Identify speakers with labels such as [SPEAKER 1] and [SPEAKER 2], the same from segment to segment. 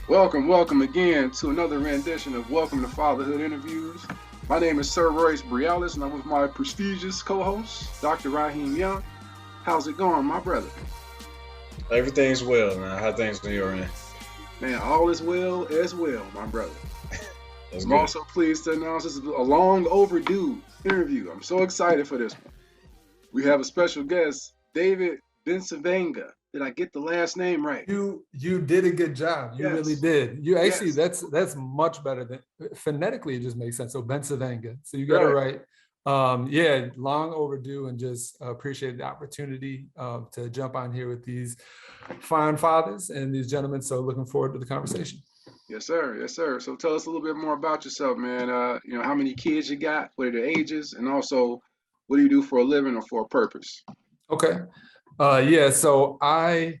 [SPEAKER 1] Welcome again to another rendition of Welcome to Fatherhood Interviews. My name is Sir Royce Briales, and I'm with my prestigious co-host, Dr. Raheem Young. How's it going, my brother?
[SPEAKER 2] Everything's well, man. How things on your end?
[SPEAKER 1] Man, all is well as well, my brother.
[SPEAKER 2] That's
[SPEAKER 1] I'm
[SPEAKER 2] good.
[SPEAKER 1] also pleased to announce this is a long overdue interview. I'm so excited for this one. We have a special guest, David Bencivenga. Did I get the last name right?
[SPEAKER 3] You did a good job. You really
[SPEAKER 1] Yes.
[SPEAKER 3] did. You actually
[SPEAKER 1] Yes.
[SPEAKER 3] that's much better than phonetically. It just makes sense. So Bencivenga. So you got it
[SPEAKER 1] Right.
[SPEAKER 3] right. Yeah, long overdue, and just appreciate the opportunity to jump on here with these fine fathers and these gentlemen. So looking forward to the conversation.
[SPEAKER 1] Yes, sir. Yes, sir. So tell us a little bit more about yourself, man. How many kids you got, what are their ages, and also what do you do for a living or for a purpose?
[SPEAKER 3] Okay. Yeah. So I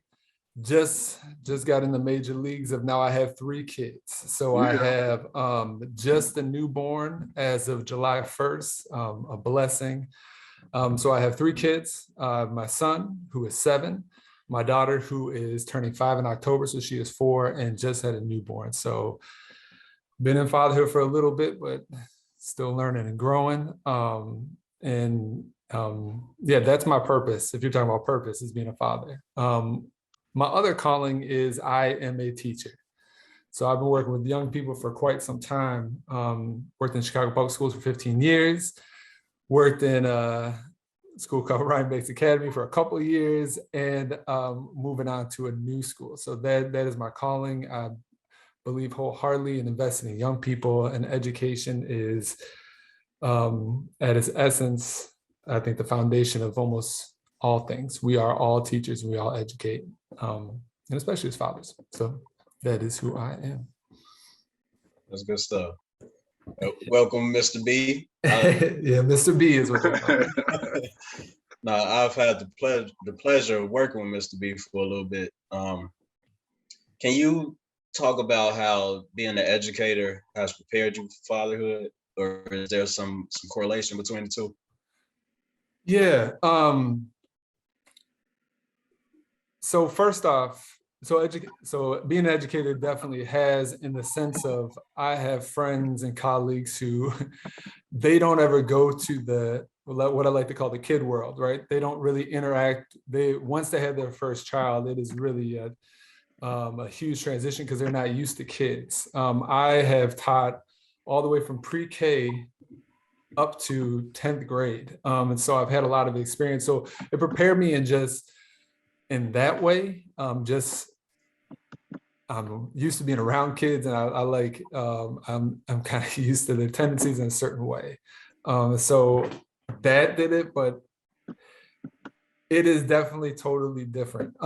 [SPEAKER 3] just got in the major leagues of now I have 3 kids. So I
[SPEAKER 1] Yeah.
[SPEAKER 3] have just a newborn as of July 1st, a blessing. So I have 3 kids, my son, who is 7, my daughter, who is turning 5 in October, so she is 4, and just had a newborn. So been in fatherhood for a little bit, but still learning and growing. Yeah, that's my purpose. If you're talking about purpose, is being a father. My other calling is I am a teacher. So I've been working with young people for quite some time. Worked in Chicago public schools for 15 years. Worked in a school called Ryan Bates Academy for a couple of years, and moving on to a new school. So that is my calling. I believe wholeheartedly in investing in young people, and education is, at its essence, I think, the foundation of almost all things. We are all teachers, and we all educate, and especially as fathers. So that is who I am.
[SPEAKER 2] That's good stuff. Welcome, Mr. B.
[SPEAKER 3] Yeah, Mr. B is what they call me.
[SPEAKER 2] Now, I've had the pleasure of working with Mr. B for a little bit. Can you talk about how being an educator has prepared you for fatherhood, or is there some correlation between the two?
[SPEAKER 3] Yeah. So first off, so being an educator definitely has, in the sense of, I have friends and colleagues who they don't ever go to the, what I like to call the kid world, right? They don't really interact. Once they have their first child, it is really a huge transition because they're not used to kids. I have taught all the way from pre-K up to 10th grade. And so I've had a lot of experience. So it prepared me in that way. I'm used to being around kids, and I like, I'm kind of used to their tendencies in a certain way. So that did it, but it is definitely totally different,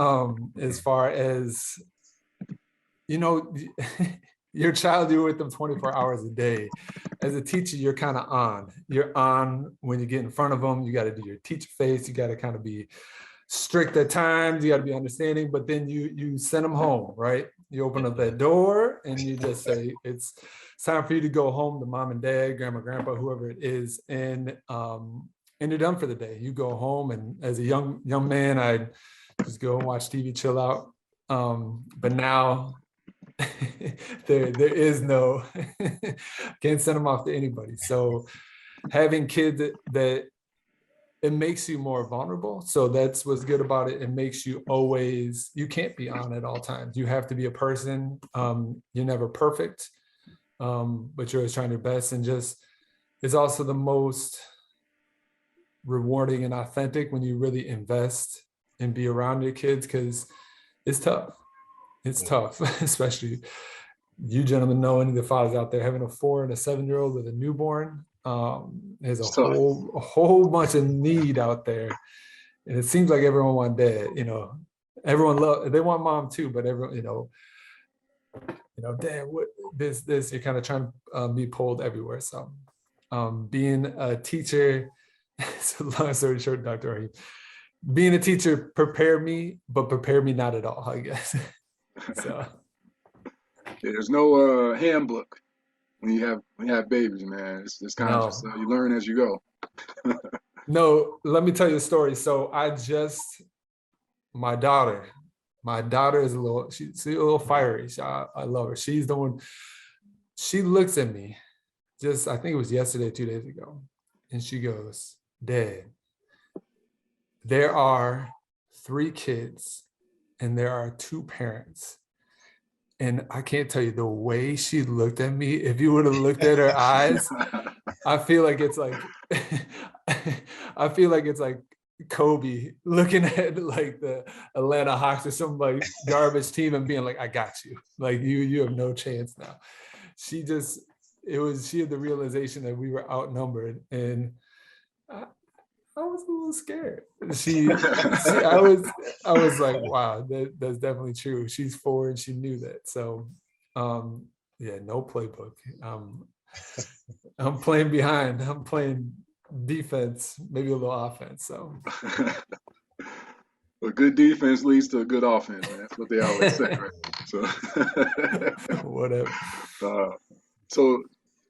[SPEAKER 3] as far as, you know, your child, you're with them 24 hours a day. As a teacher, you're kind of on. You're on when you get in front of them. You got to do your teacher face. You got to kind of be strict at times. You got to be understanding. But then you send them home, right? You open up that door and you just say, it's time for you to go home to mom and dad, grandma, grandpa, whoever it is, and you're done for the day. You go home, and as a young man, I just go and watch TV, chill out. But now there is no can't send them off to anybody. So having kids that it makes you more vulnerable. So that's what's good about it. It makes you always, you can't be on at all times. You have to be a person. You're never perfect, but you're always trying your best. And just, it's also the most rewarding and authentic when you really invest and be around your kids, because it's tough. It's tough, especially you gentlemen know, any of the fathers out there having a 4 and a 7-year-old with a newborn. There's a whole bunch of need out there, and it seems like everyone wants dad. Everyone they want mom too, but everyone, dad, what this you're kind of trying to be pulled everywhere. So being a teacher, so long story short, Dr. Raheem, being a teacher prepared me, but prepared me not at all, I guess. So
[SPEAKER 1] Yeah, there's no handbook when you have babies, man. It's kind of just
[SPEAKER 3] no.
[SPEAKER 1] you learn as you go.
[SPEAKER 3] No, let me tell you a story. So my daughter, My daughter is she's a little fiery. I love her. She's the one, she looks at me just, I think it was yesterday, 2 days ago. And she goes, Dad, there are 3 kids and there are 2 parents. And I can't tell you the way she looked at me. If you would have looked at her eyes, I feel like it's like, I feel like it's like Kobe looking at like the Atlanta Hawks or some like garbage team and being like, I got you. Like you have no chance now. She had the realization that we were outnumbered, and I was a little scared. I was like, wow, that's definitely true. She's 4 and she knew that. So, yeah, no playbook. I'm playing behind. I'm playing defense, maybe a little offense. So,
[SPEAKER 1] well, good defense leads to a good offense, man. That's what they always say, right? So,
[SPEAKER 3] whatever.
[SPEAKER 1] So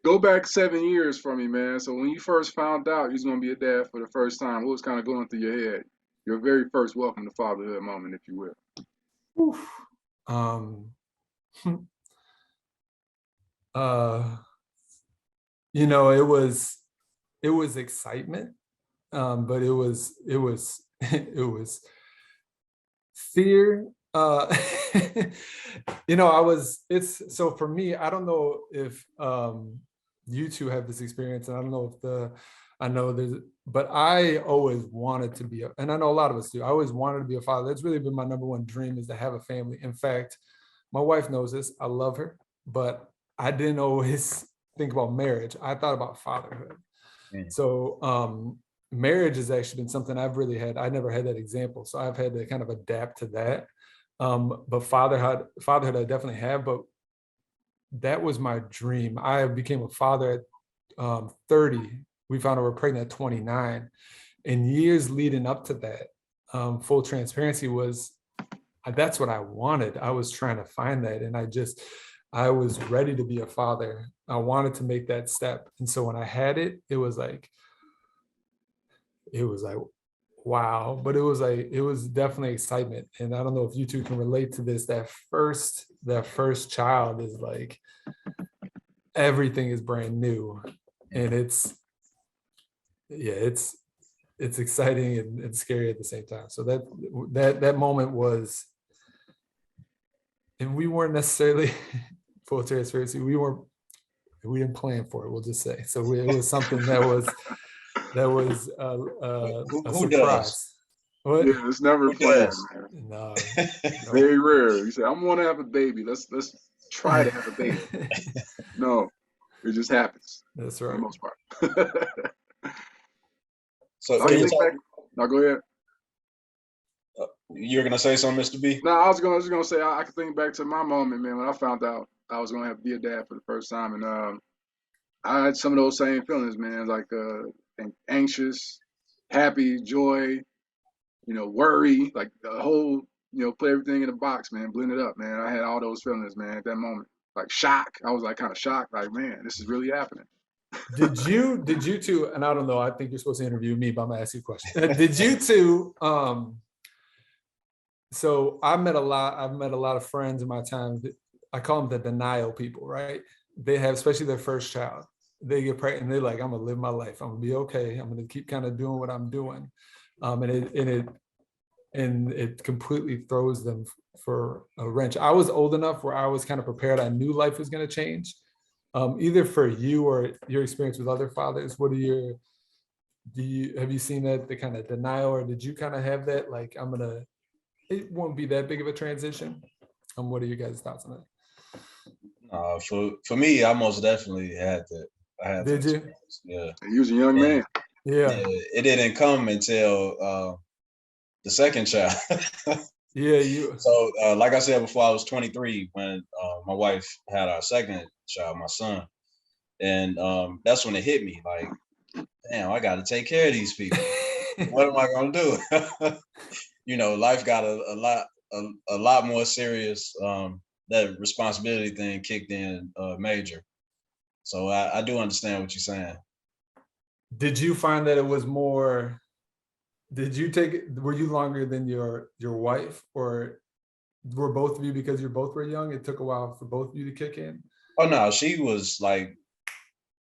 [SPEAKER 1] go back 7 years for me, man. So when you first found out you was gonna be a dad for the first time, what was kind of going through your head? Your very first welcome to fatherhood moment, if you will.
[SPEAKER 3] Oof. You know, it was excitement, but it was fear. You know, so for me, I don't know if you two have this experience, and I don't know but I always wanted to be, and I know a lot of us do. I always wanted to be a father. That's really been my number one dream, is to have a family. In fact, my wife knows this. I love her, but I didn't always think about marriage. I thought about fatherhood. So marriage has actually been something I've really had. I never had that example, so I've had to kind of adapt to that. But fatherhood I definitely have, but that was my dream. I became a father at 30. We found out we're pregnant at 29. And years leading up to that, full transparency, that's what I wanted. I was trying to find that. And I was ready to be a father. I wanted to make that step. And so when I had it, it was like, wow. But it was definitely excitement. And I don't know if you two can relate to this. That first child is like, everything is brand new. And it's exciting and scary at the same time. So that moment was, and we weren't necessarily, full transparency, we didn't plan for it, we'll just say. So it was something that was a surprise.
[SPEAKER 2] Does?
[SPEAKER 1] What? Yeah, it's never planned, man.
[SPEAKER 3] No.
[SPEAKER 1] Very rare. You say, I'm gonna have a baby. Let's try to have a baby. No, it just happens.
[SPEAKER 3] That's right.
[SPEAKER 1] For the most part.
[SPEAKER 2] So can you talk?
[SPEAKER 1] No, go ahead.
[SPEAKER 2] You're gonna say something, Mr. B?
[SPEAKER 1] No, I was gonna say I can think back to my moment, man, when I found out I was gonna have to be a dad for the first time, and I had some of those same feelings, man, like anxious, happy, joy, worry, like the whole, put everything in a box, man, blend it up, man. I had all those feelings, man, at that moment. Like shock. I was like kind of shocked, like, man, this is really happening.
[SPEAKER 3] Did you two, and I don't know, I think you're supposed to interview me, but I'm gonna ask you a question. Did you two, so I've met a lot of friends in my time. I call them the denial people, right? They have, especially their first child, they get pregnant and they're like, I'm gonna live my life. I'm gonna be okay. I'm gonna keep kind of doing what I'm doing. And it completely throws them for a wrench. I was old enough where I was kind of prepared. I knew life was gonna change. Either for you or your experience with other fathers, have you seen that, the kind of denial, or did you kind of have that, like, it won't be that big of a transition? What are you guys' thoughts on
[SPEAKER 2] that? For me, I most definitely had that.
[SPEAKER 3] Did you?
[SPEAKER 2] Yeah.
[SPEAKER 1] He was a young man.
[SPEAKER 3] Yeah.
[SPEAKER 2] It didn't come until the second child.
[SPEAKER 3] Yeah.
[SPEAKER 2] So, like I said before, I was 23 when my wife had our second child, my son, and that's when it hit me. Like, damn, I got to take care of these people. What am I gonna do? Life got a lot more serious. That responsibility thing kicked in major. So I do understand what you're saying.
[SPEAKER 3] Did you find that it was more? Did you take it? Were you longer than your wife, or were both of you, because you both were young, it took a while for both of you to kick in?
[SPEAKER 2] Oh no, she was like,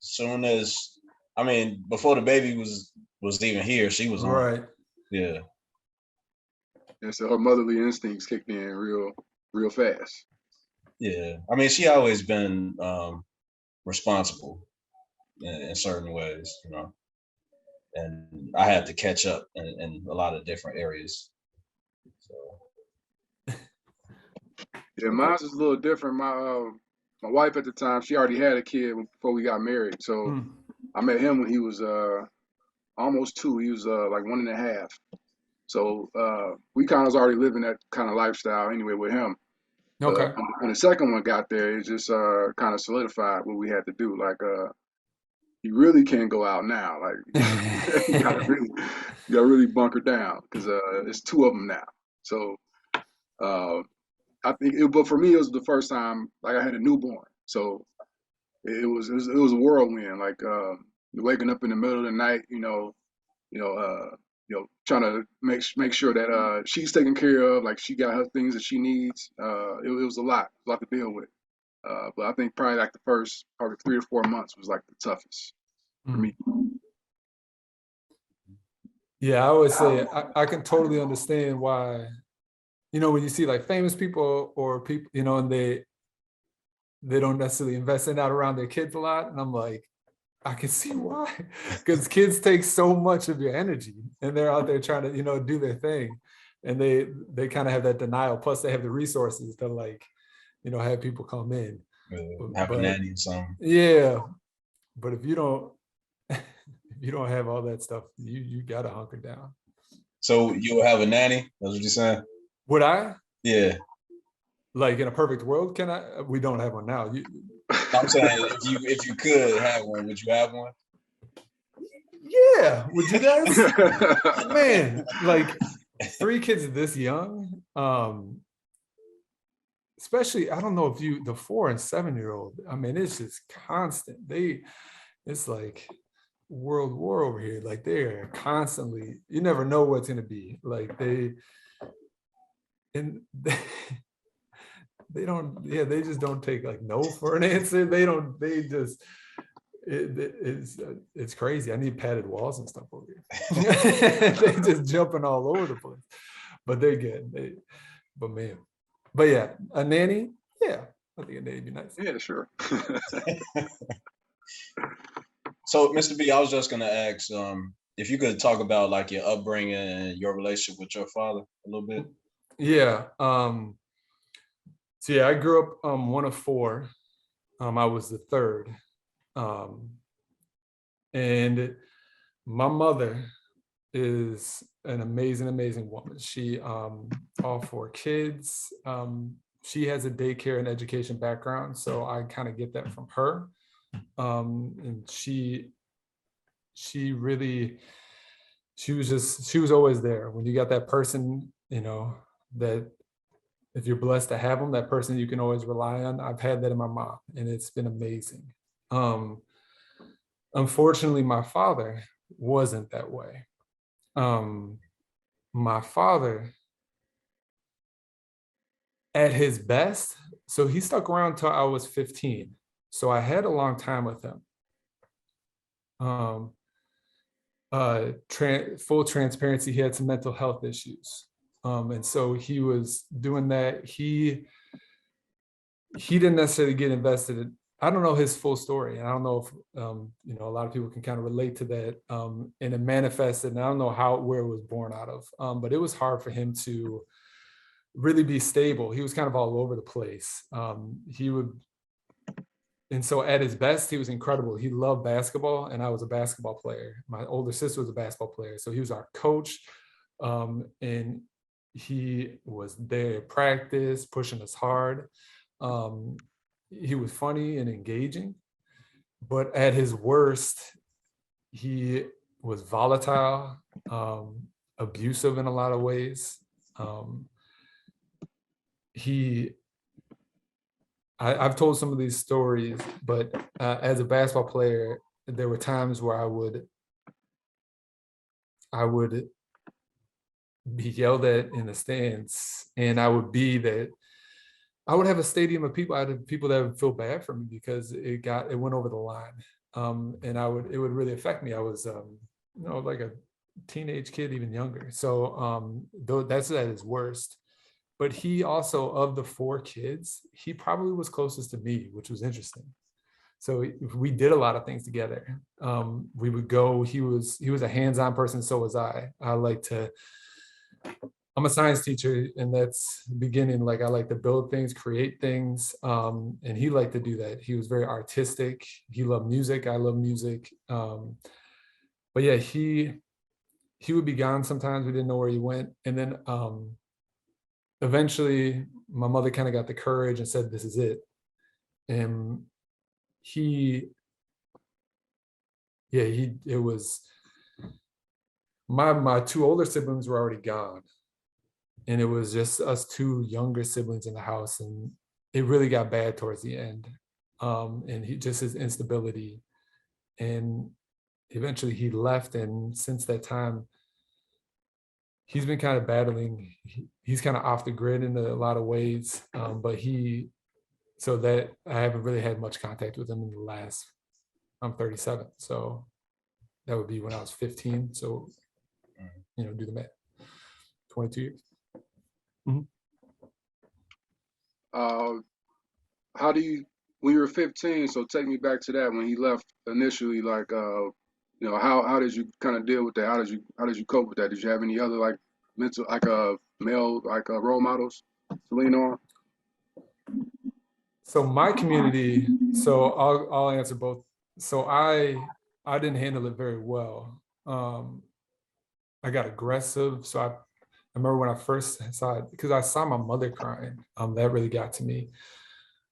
[SPEAKER 2] soon as, I mean, before the baby was even here, she was on.
[SPEAKER 3] Right.
[SPEAKER 2] Yeah.
[SPEAKER 1] And so her motherly instincts kicked in real fast.
[SPEAKER 2] Yeah. I mean, she always been responsible in certain ways, you know. And I had to catch up in a lot of different areas. So
[SPEAKER 1] Yeah, mine's is a little different. My wife at the time, she already had a kid before we got married. So I met him when he was almost 2. He was like 1.5. So we kind of was already living that kind of lifestyle anyway with him. But
[SPEAKER 3] Okay.
[SPEAKER 1] when the second one got there, it just kind of solidified what we had to do. Like you really can't go out now. Like you gotta really bunker down because it's 2 of them now. So uh, I think, but for me, it was the first time like I had a newborn. So it was a whirlwind. Like waking up in the middle of the night, you know, trying to make sure that she's taken care of, like she got her things that she needs. It was a lot to deal with. But I think probably like the first probably 3 or 4 months was like the toughest for me.
[SPEAKER 3] Yeah, I always say I can totally understand why, when you see like famous people or people, and they don't necessarily invest in that around their kids a lot. And I'm like, I can see why, because kids take so much of your energy and they're out there trying to, do their thing. And they kind of have that denial. Plus they have the resources to like, have people come in.
[SPEAKER 2] Have a nanny or something.
[SPEAKER 3] Yeah. But if you don't, if you don't have all that stuff, you gotta hunker down.
[SPEAKER 2] So you'll have a nanny? That's what you're saying?
[SPEAKER 3] Would I?
[SPEAKER 2] Yeah.
[SPEAKER 3] Like in a perfect world, can I? We don't have one now.
[SPEAKER 2] I'm saying if you could have one, would you have one?
[SPEAKER 3] Yeah. Would you guys? Man, like 3 kids this young. Especially, I don't know if the 4 and 7-year-old. I mean, it's just constant. It's like world war over here. Like they're constantly. You never know what's gonna be. Like they don't. Yeah, they just don't take like no for an answer. They don't. They just. It's crazy. I need padded walls and stuff over here. They just jumping all over the place, but they're good. But man, but yeah, a nanny. Yeah, I think a nanny would be nice.
[SPEAKER 1] Yeah, sure.
[SPEAKER 2] So, Mr. B, I was just gonna ask if you could talk about like your upbringing and your relationship with your father a little bit.
[SPEAKER 3] Yeah. So yeah, I grew up one of 4. I was the third. And my mother is an amazing woman. She all 4 kids. She has a daycare and education background, so I kind of get that from her. And she was always there. When you got that person, that if you're blessed to have them, that person you can always rely on. I've had that in my mom, and it's been amazing. Unfortunately, my father wasn't that way. My father, at his best, so he stuck around till I was 15. So I had a long time with him. Full transparency, he had some mental health issues. And so he was doing that. He didn't necessarily get invested in, I don't know his full story. And I don't know if, a lot of people can kind of relate to that. And it manifested, and I don't know where it was born out of, but it was hard for him to really be stable. He was kind of all over the place. And so at his best, he was incredible. He loved basketball, and I was a basketball player. My older sister was a basketball player. So he was our coach. And he was there at practice, pushing us hard. He was funny and engaging, but at his worst, he was volatile, abusive in a lot of ways. I've told some of these stories, but as a basketball player, there were times where I would be yelled at in the stands, and I would have a stadium of people. I'd have people that would feel bad for me because it went over the line. And it would really affect me. I was, like a teenage kid, even younger. So though that's at his worst. But he also, of the 4 kids, he probably was closest to me, which was interesting. So we did a lot of things together. We would go. He was a hands-on person. So was I. I'm a science teacher, and that's the beginning. Like, I like to build things, create things. And he liked to do that. He was very artistic. He loved music. I love music. But yeah, he would be gone sometimes. We didn't know where he went. And then eventually my mother kind of got the courage and said, this is it. And it was my 2 older siblings were already gone. And it was just us 2 younger siblings in the house. And it really got bad towards the end. And his instability. And eventually he left. And since that time, he's been kind of battling. He's kind of off the grid in a lot of ways. So that I haven't really had much contact with him in the last, I'm 37. So that would be when I was 15. So, do the math, 22 years. Mm-hmm.
[SPEAKER 1] When you were 15, so take me back to that when he left initially, like, how did you kind of deal with that? How did you cope with that? Did you have any other like mental, like male, like role models to lean on?
[SPEAKER 3] So my community, so I'll answer both. So I didn't handle it very well. I got aggressive. So I remember when I first saw it, because I saw my mother crying. That really got to me.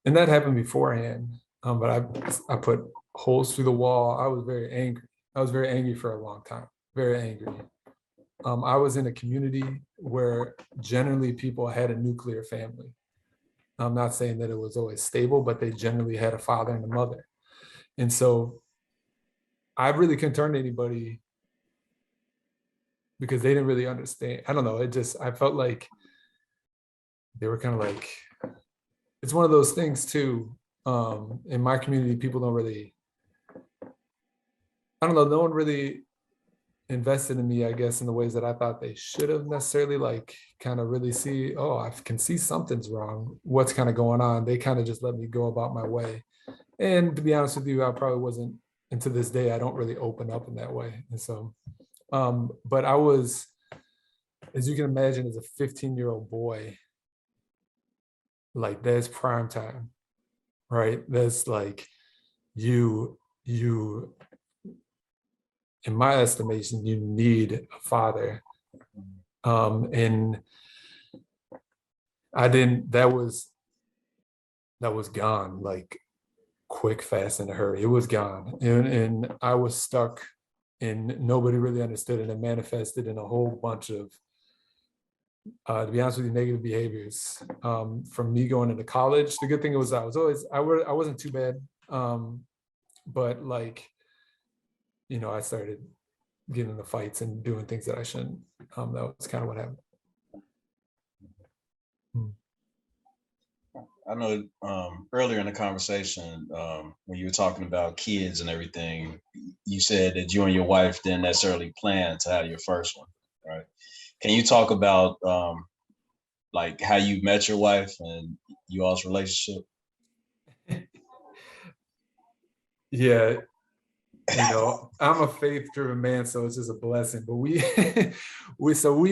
[SPEAKER 3] And that happened beforehand. But I put holes through the wall. I was very angry. I was very angry for a long time. Very angry. I was in a community where generally people had a nuclear family. I'm not saying that it was always stable, but they generally had a father and a mother. And so I really couldn't turn to anybody because they didn't really understand. I don't know. I felt like they were kind of like, it's one of those things too. In my community, people don't really, I don't know, no one really invested in me, I guess, in the ways that I thought they should have necessarily, like kind of really see, oh, I can see something's wrong. What's kind of going on? They kind of just let me go about my way. And to be honest with you, I probably wasn't, and to this day, I don't really open up in that way. And so, but I was, as you can imagine, as a 15-year-old boy, like that's prime time, right? That's like you, in my estimation, you need a father. And I didn't, that was gone, like quick, fast, in a hurry. It was gone. And I was stuck, and nobody really understood it, and manifested in a whole bunch of, to be honest with you, negative behaviors. From me going into college, the good thing was I wasn't too bad. But like, I started getting into fights and doing things that I shouldn't. That was kind of what happened.
[SPEAKER 2] I know earlier in the conversation, when you were talking about kids and everything, you said that you and your wife didn't necessarily plan to have your first one, right? Can you talk about like how you met your wife and you all's relationship?
[SPEAKER 3] Yeah, I'm a faith-driven man, so it's just a blessing. But we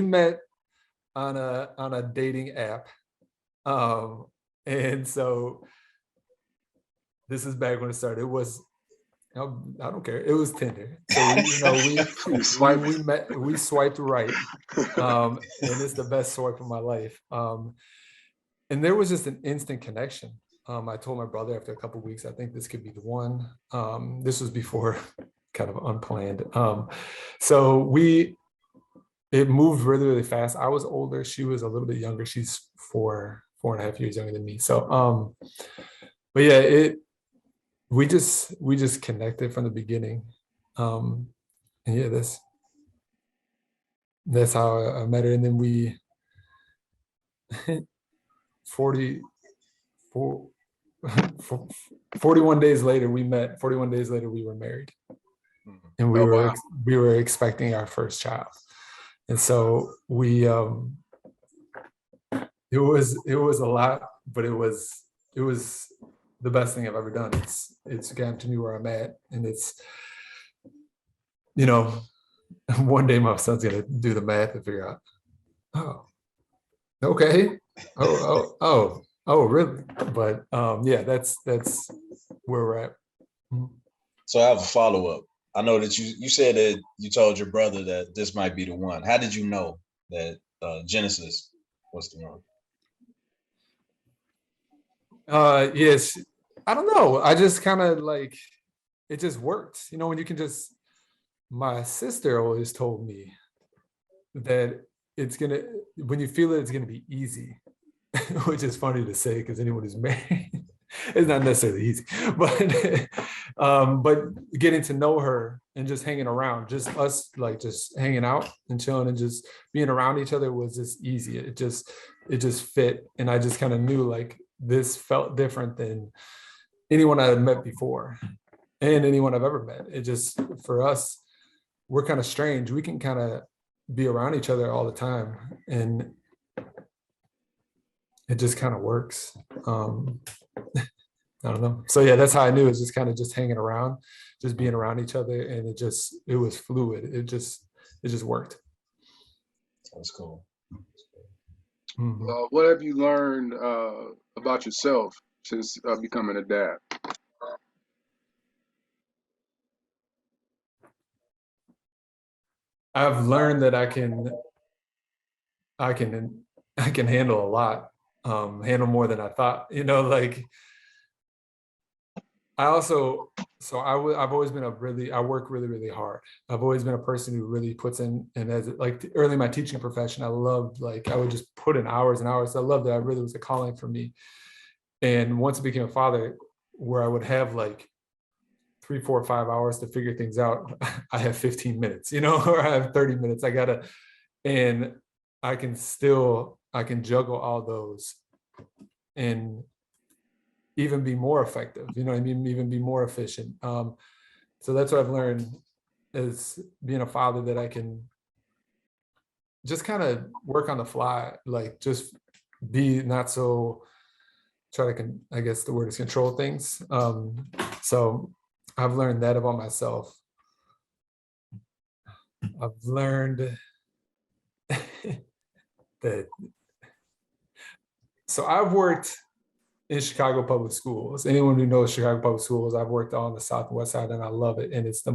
[SPEAKER 3] met on a dating app, and so this is back when it started. It was, I don't care. It was Tinder. So we swiped right, and it's the best swipe of my life. And there was just an instant connection. I told my brother after a couple of weeks, I think this could be the one. This was before, kind of unplanned. So it moved really, really fast. I was older. She was a little bit younger. She's 4.5 years younger than me. So, but yeah, we just connected from the beginning. And yeah, that's how I met her. And then we 40 41 days later we met. 41 days later we were married, and
[SPEAKER 1] Oh wow.
[SPEAKER 3] we were expecting our first child. And so we it was a lot, but it was the best thing I've ever done. It's gotten to me where I'm at, and it's, you know, one day my son's gonna do the math and figure out, oh, okay, oh, really? But yeah, that's where we're at.
[SPEAKER 2] So I have a follow-up. I know that you said that you told your brother that this might be the one. How did you know that Genesis was the one?
[SPEAKER 3] Yes, I don't know. I just kind of like, it just works. You know, when you can just, my sister always told me that when you feel it, it's gonna be easy, which is funny to say because anyone who's married, it's not necessarily easy, but getting to know her and just hanging around, just us, like just hanging out and chilling and just being around each other was just easy. It just fit, and I just kind of knew like this felt different than anyone I had met before and anyone I've ever met. It just, for us, we're kind of strange. We can kind of be around each other all the time, and it just kind of works. I don't know. So yeah, that's how I knew. It's just kind of just hanging around, just being around each other, and it was fluid. It just worked.
[SPEAKER 2] That's cool.
[SPEAKER 3] Mm-hmm.
[SPEAKER 1] What have you learned about yourself since becoming a dad?
[SPEAKER 3] I've learned that I can handle a lot, handle more than I thought. You know, like I also, so I've always been I work really, really hard. I've always been a person who really puts in, and as like early in my teaching profession, I loved, like, I would just put in hours and hours. I loved it. I really was a calling for me. And once I became a father, where I would have like 3, 4, 5 hours to figure things out, I have 15 minutes, you know, or I have 30 minutes. And I can juggle all those and even be more effective, you know what I mean? Even be more efficient. So that's what I've learned as being a father, that I can just kind of work on the fly, like just be not so try to, I guess the word is control things. So I've learned that about myself. I've learned that, so I've worked in Chicago public schools. Anyone who knows Chicago public schools, I've worked on the South and West Side, and I love it. And it's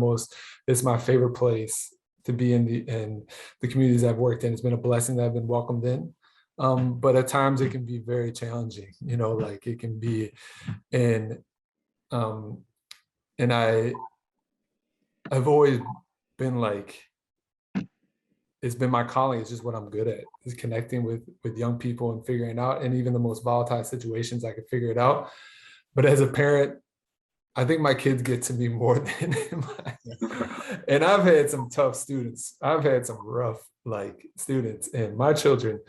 [SPEAKER 3] my favorite place to be in the communities I've worked in. It's been a blessing that I've been welcomed in. But at times it can be very challenging, you know, like it can be, and I've always been like, it's been my calling. It's just what I'm good at, is connecting with young people and figuring out, and even the most volatile situations, I can figure it out. But as a parent, I think my kids get to me more than and I've had some tough students. I've had some rough like students, and my children,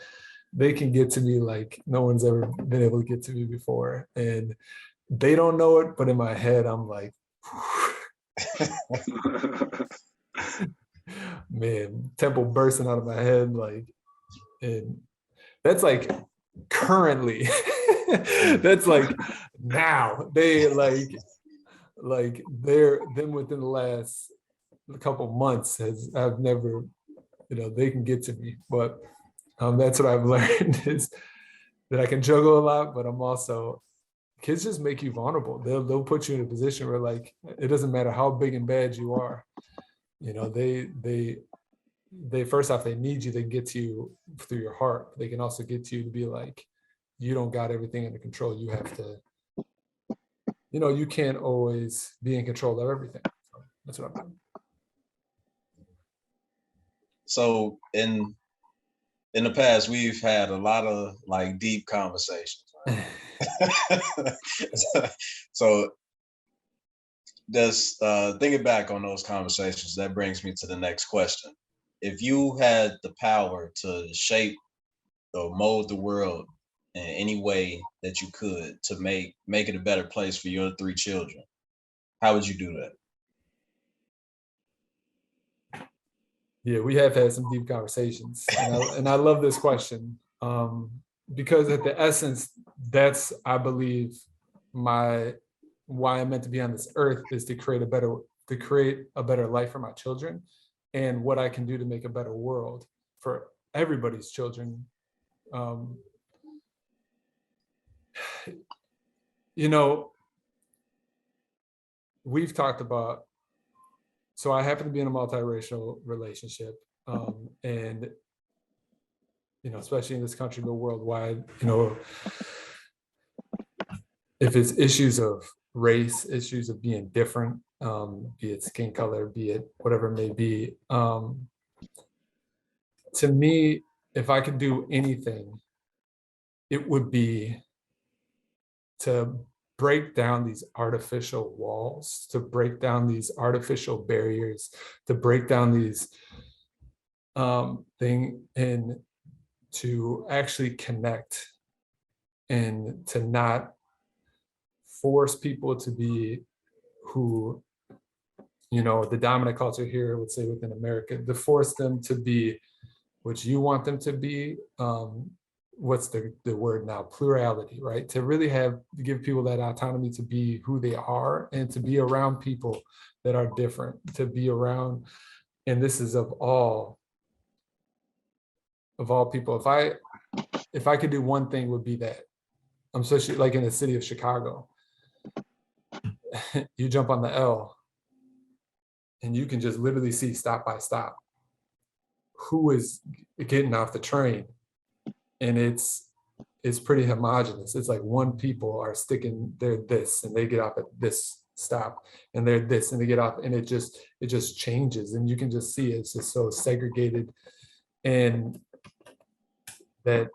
[SPEAKER 3] they can get to me like no one's ever been able to get to me before. And they don't know it, but in my head, I'm like, man, temple bursting out of my head, like, and that's like currently, that's like now they like they're then within the last couple months I've never, you know, they can get to me. But that's what I've learned, is that I can juggle a lot, but I'm also, kids just make you vulnerable. They'll put you in a position where, like, it doesn't matter how big and bad you are, you know, they first off, they need you. They can get to you through your heart. They can also get to you to be like, you don't got everything under control. You have to, you know, you can't always be in control of everything. So that's what I'm doing.
[SPEAKER 2] So in the past, we've had a lot of like deep conversations. Right? So thinking back on those conversations, that brings me to the next question. if you had the power to shape or mold the world in any way that you could to make it a better place for your 3 children, how would you do that?
[SPEAKER 3] Yeah, we have had some deep conversations, and I love this question, because at the essence, that's, I believe, why I'm meant to be on this earth is to create a better life for my children, and what I can do to make a better world for everybody's children. You know, we've talked about, so I happen to be in a multiracial relationship, and, you know, especially in this country, but worldwide, you know, if it's issues of race, issues of being different, be it skin color, be it whatever it may be, to me, if I could do anything, it would be to break down these artificial walls, to break down these artificial barriers, to break down these things, and to actually connect, and to not force people to be who, you know, the dominant culture here would say within America, to force them to be what you want them to be. What's the word now? Plurality, right? To really give people that autonomy to be who they are, and to be around people that are different, to be around, and this is of all people. If I could do one thing, would be that. I'm especially like in the city of Chicago, you jump on the L and you can just literally see stop by stop who is getting off the train, and it's pretty homogenous. It's like one people are sticking, they're this, and they get off at this stop, and they're this, and they get off, and it just changes, and you can just see it's just so segregated, and that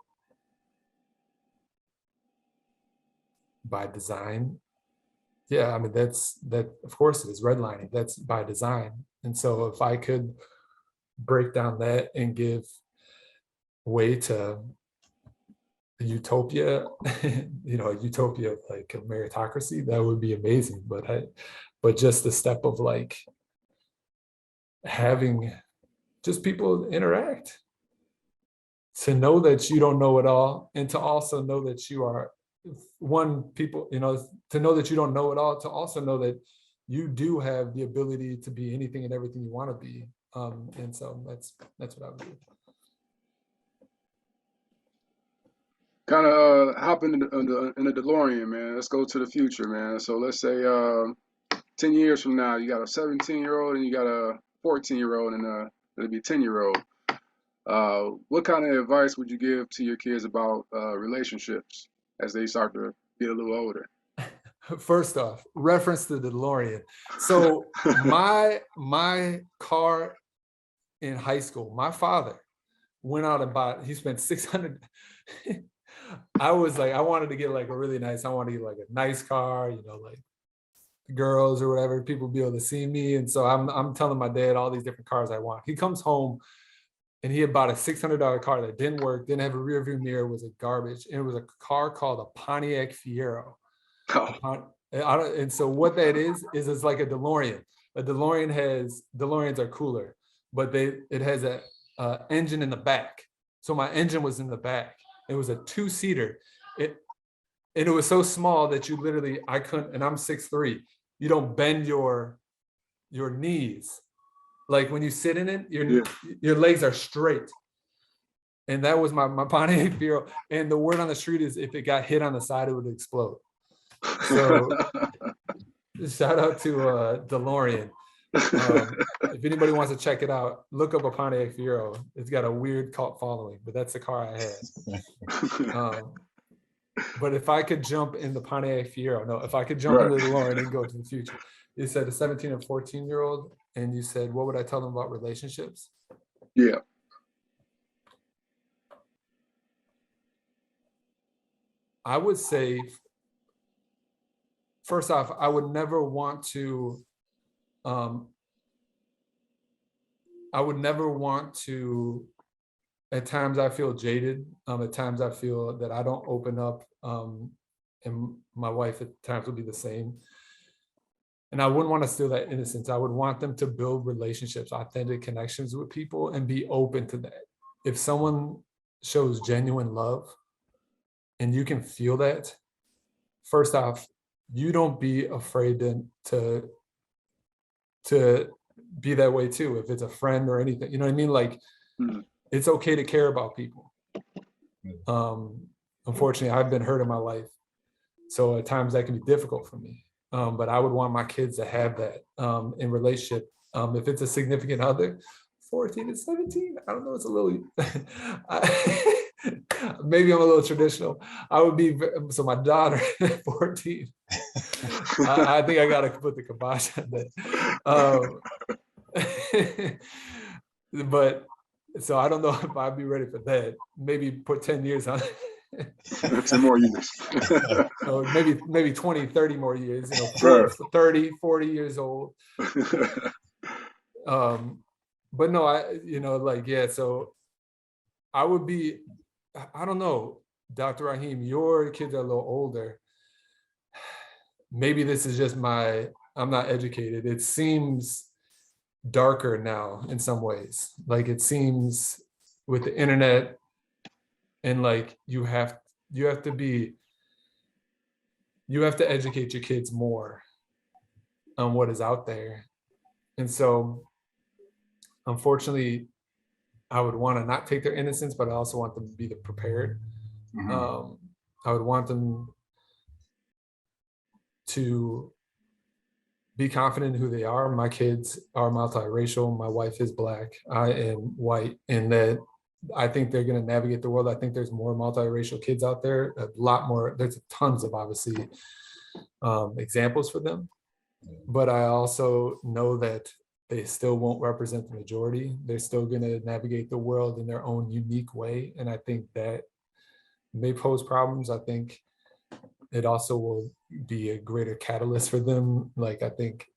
[SPEAKER 3] by design. Yeah, I mean, that of course it is redlining, that's by design. And so if I could break down that and give way to a utopia, you know, a utopia of like a meritocracy, that would be amazing. But just the step of like having just people interact, to know that you don't know it all, and to also know that you are people, you know, to know that you don't know it all, to also know that you do have the ability to be anything and everything you want to be. And so that's what I would do.
[SPEAKER 1] Kind of hop in the DeLorean, man. Let's go to the future, man. So let's say 10 years from now, you got a 17-year-old and you got a 14-year-old, and it'll be a 10-year-old. What kind of advice would you give to your kids about relationships as they start to get a little older?
[SPEAKER 3] First off, reference to the DeLorean. So my car in high school, my father went out and bought, he spent 600. I was like, I wanted to get like a really nice, I want to get like a nice car, you know, like girls or whatever, people be able to see me. And so I'm telling my dad all these different cars I want. He comes home and he had bought a $600 car that didn't work, didn't have a rear view mirror, was a garbage. And it was a car called a Pontiac Fiero.
[SPEAKER 1] Oh.
[SPEAKER 3] And so what that is it's like a DeLorean. DeLoreans are cooler, but it has a engine in the back. So my engine was in the back. It was a 2-seater. And it was so small that you literally, I couldn't, and I'm 6'3", you don't bend your knees. Like when you sit in it, your legs are straight. And that was my Pontiac Fiero. And the word on the street is if it got hit on the side, it would explode. So shout out to DeLorean. If anybody wants to check it out, look up a Pontiac Fiero. It's got a weird cult following, but that's the car I had. But if I could jump in the Pontiac Fiero, no, if I could jump into the DeLorean and go to the future, you said a 17 and 14-year-old, and you said, what would I tell them about relationships?
[SPEAKER 1] Yeah.
[SPEAKER 3] I would say, first off, I would never want to, I I would never want to, at times I feel jaded. At times I feel that I don't open up, and my wife at times will be the same. And I wouldn't want to steal that innocence. I would want them to build relationships, authentic connections with people, and be open to that. If someone shows genuine love and you can feel that, first off, you don't be afraid to be that way too. If it's a friend or anything, you know what I mean? Like, it's okay to care about people. Unfortunately, I've been hurt in my life, so at times that can be difficult for me. But I would want my kids to have that in relationship. If it's a significant other, 14 and 17, I don't know, it's a little, maybe I'm a little traditional. I would be, so my daughter, 14, I think I got to put the kibosh on that. But so I don't know if I'd be ready for that. Maybe put 10 years on it.
[SPEAKER 1] 10 more years.
[SPEAKER 3] So maybe 20, 30 more years, 30, 40 years old. But no, so I would be, I don't know, Dr. Raheem, your kids are a little older. Maybe this is just I'm not educated. It seems darker now in some ways. Like, it seems with the internet, and like you have to educate your kids more on what is out there. And so unfortunately, I would want to not take their innocence, but I also want them to be prepared. I would want them to be confident in who they are. My kids are multiracial. My wife is Black. I am white, and that I think they're going to navigate the world. I think there's more multiracial kids out there, a lot more. There's tons of, obviously, examples for them. But I also know that they still won't represent the majority. They're still going to navigate the world in their own unique way. And I think that may pose problems. I think it also will be a greater catalyst for them. Like, I think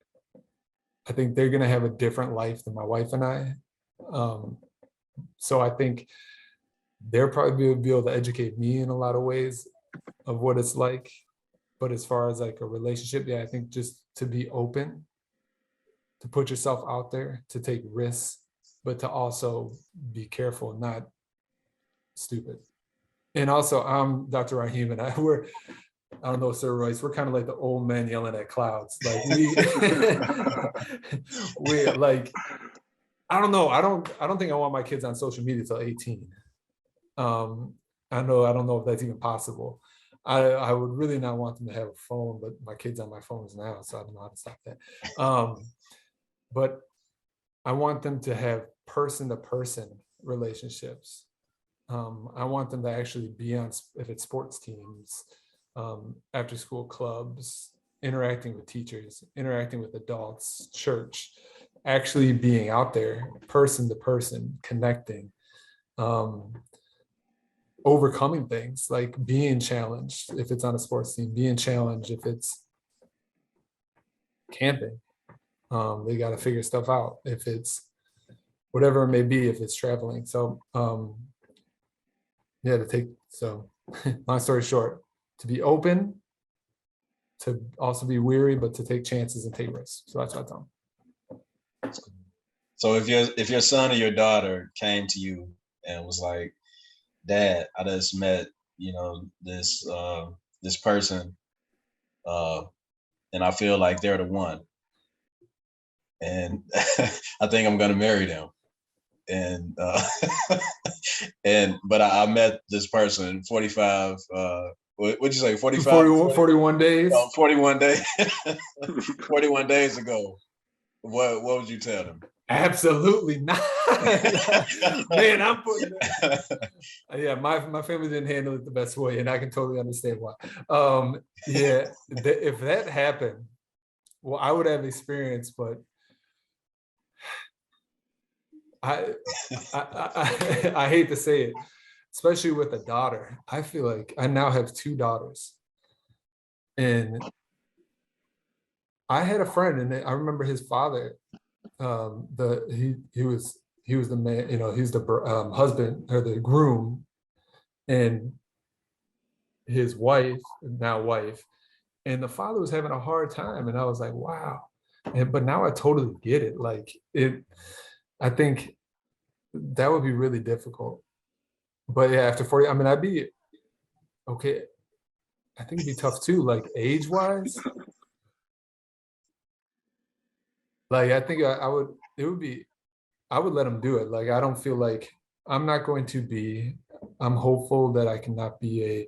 [SPEAKER 3] they're going to have a different life than my wife and I. So I think they'll probably be able to educate me in a lot of ways of what it's like. But as far as like a relationship, I think just to be open, to put yourself out there, to take risks, but to also be careful, not stupid. And also, I'm Dr. Raheem, and I don't know, Sir Royce, we're kind of like the old men yelling at clouds. Like we're like, I don't know. I don't think I want my kids on social media till 18. I don't know if that's even possible. I would really not want them to have a phone, but my kids on my phones now, so I don't know how to stop that. But I want them to have person-to-person relationships. I want them to actually be on, if it's sports teams, after school clubs, interacting with teachers, interacting with adults, church, actually being out there, person-to-person, connecting, overcoming things, like being challenged if it's on a sports team, being challenged if it's camping. They got to figure stuff out if it's whatever it may be, if it's traveling. So long story short, to be open, to also be weary, but to take chances and take risks. So that's what I tell them.
[SPEAKER 2] So if your son or your daughter came to you and was like, Dad, I just met, this person, and I feel like they're the one, and I think I'm gonna marry them, and but I met this person 45. What'd you say? 45?
[SPEAKER 3] 41 days.
[SPEAKER 2] 41 days. 41 days ago. What would you tell them?
[SPEAKER 3] Absolutely not. Man, I'm putting that. My family didn't handle it the best way, and I can totally understand why. If that happened, well, I would have experience, but I hate to say it, especially with a daughter. I feel like I now have 2 daughters, and I had a friend, and I remember his father. He was he was the man, he's the husband or the groom, and his wife, now wife, and the father was having a hard time. And I was like, wow. But now I totally get it. Like I think that would be really difficult. But yeah, after 40, I mean, I'd be okay. I think it'd be tough too, like age wise. Like I think I would, it would be, I would let him do it. Like I don't feel like I'm not going to be, I'm hopeful that I cannot be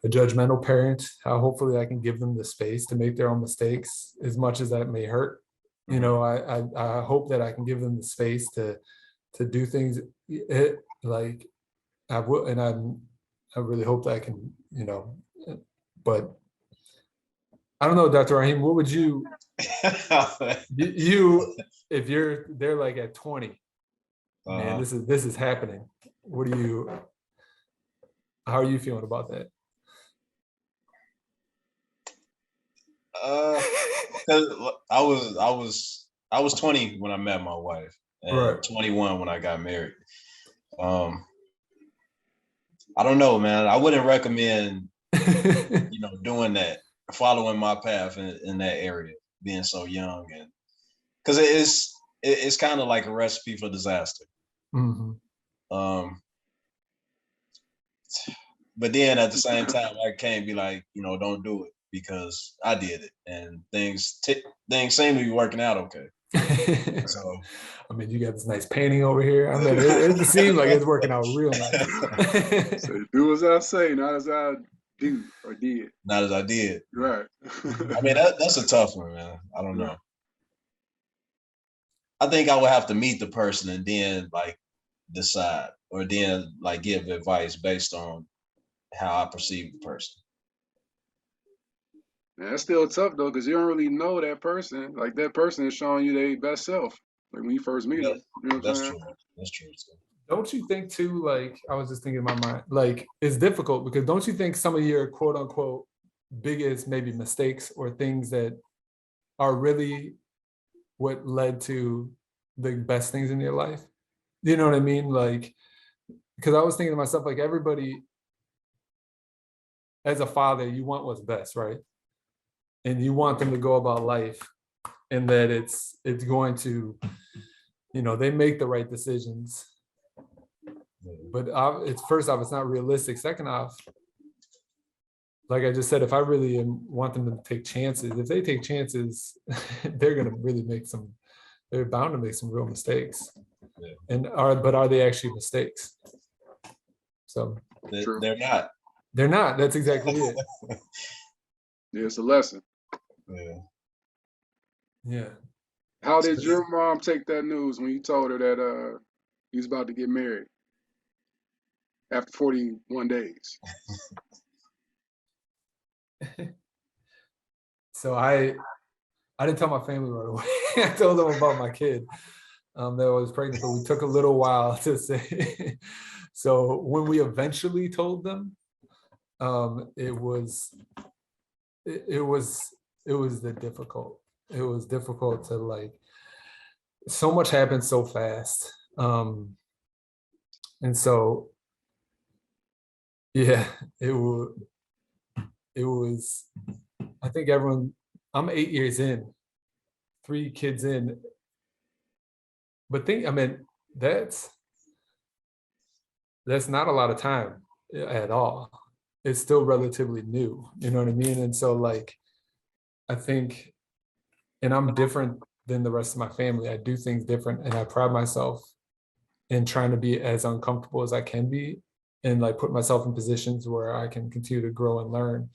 [SPEAKER 3] a judgmental parent. Hopefully I can give them the space to make their own mistakes, as much as that may hurt. I hope that I can give them the space to do things like I will, and I really hope that I can, but I don't know, Dr. Raheem, what would you if you're there like at 20, man, this is happening. How are you feeling about that?
[SPEAKER 2] Because I was 20 when I met my wife, and
[SPEAKER 3] Right.
[SPEAKER 2] 21 when I got married. I don't know, man. I wouldn't recommend, doing that, following my path in that area, being so young, and because it's kind of like a recipe for disaster.
[SPEAKER 3] Mm-hmm.
[SPEAKER 2] But then at the same time, I can't be like, don't do it, because I did it, and things seem to be working out okay. So,
[SPEAKER 3] I mean, you got this nice painting over here. I mean, it seems like it's working out real nice.
[SPEAKER 1] So do as I say, not as I do or did.
[SPEAKER 2] Not as I did.
[SPEAKER 1] Right.
[SPEAKER 2] I mean, that's a tough one, man. I don't know. I think I would have to meet the person and then like decide, or then like give advice based on how I perceive the person.
[SPEAKER 1] Man, that's still tough though, because you don't really know that person. Like that person is showing you their best self. Like when you first meet them. You know what I'm saying?
[SPEAKER 2] True. That's true too.
[SPEAKER 3] Don't you think too, like, I was just thinking in my mind, like, it's difficult because don't you think some of your quote unquote biggest maybe mistakes or things that are really what led to the best things in your life? You know what I mean? Like, because I was thinking to myself, like, everybody, as a father, you want what's best, right? And you want them to go about life, and that it's going to, they make the right decisions. But it's first off, it's not realistic. Second off, like I just said, if I really want them to take chances, if they take chances, they're going to really they're bound to make some real mistakes.
[SPEAKER 2] Yeah.
[SPEAKER 3] And are they actually mistakes? So
[SPEAKER 2] they're not.
[SPEAKER 3] They're not. That's exactly it.
[SPEAKER 1] Yeah, it's a lesson.
[SPEAKER 3] Yeah.
[SPEAKER 1] How did your mom take that news when you told her that you was about to get married after 41 days?
[SPEAKER 3] So I didn't tell my family right away. I told them about my kid that I was pregnant, but we took a little while to say. So when we eventually told them, it was difficult. It was difficult to, like, so much happened so fast. And so, yeah, it was, I think I'm 8 years in, 3 kids in, but that's not a lot of time at all. It's still relatively new, you know what I mean? And so, like, I think, and I'm different than the rest of my family. I do things different, and I pride myself in trying to be as uncomfortable as I can be, and like put myself in positions where I can continue to grow and learn.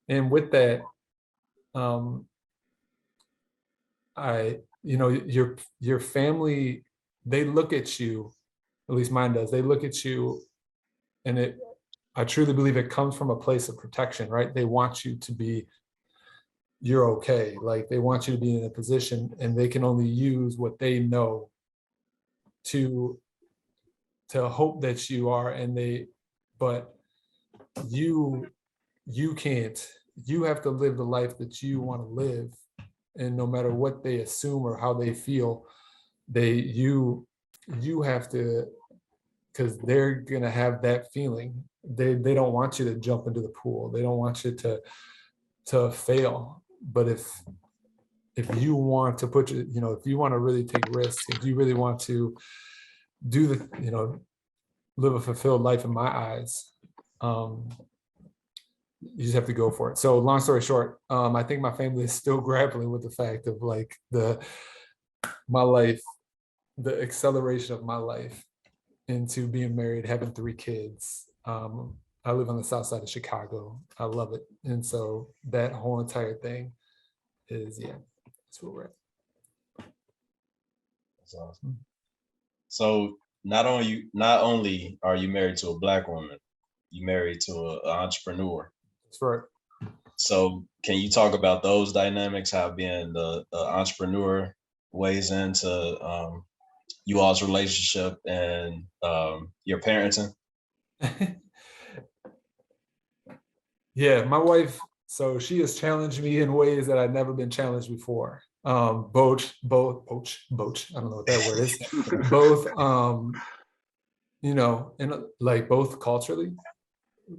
[SPEAKER 3] And with that, your family, they look at you, at least mine does, they look at you, and I truly believe it comes from a place of protection, right? They want you to be, you're okay. Like, they want you to be in a position, and they can only use what they know to hope that you are, but you can't, you have to live the life that you want to live. And no matter what they assume or how they feel, you have to, because they're gonna have that feeling. They don't want you to jump into the pool. They don't want you to fail. But if you want to put your, if you want to really take risks, if you really want to do live a fulfilled life in my eyes, you just have to go for it. So long story short, I think my family is still grappling with the fact of like my life, the acceleration of my life into being married, having 3 kids. I live on the south side of Chicago. I love it. And so that whole entire thing is, that's where we're at.
[SPEAKER 2] That's awesome. So not only are you married to a Black woman, you married to an entrepreneur.
[SPEAKER 3] That's right.
[SPEAKER 2] So can you talk about those dynamics, how being the entrepreneur weighs into you all's relationship and your parenting?
[SPEAKER 3] Yeah, my wife, so she has challenged me in ways that I've never been challenged before. Both, I don't know what that word is. Both, and like both culturally.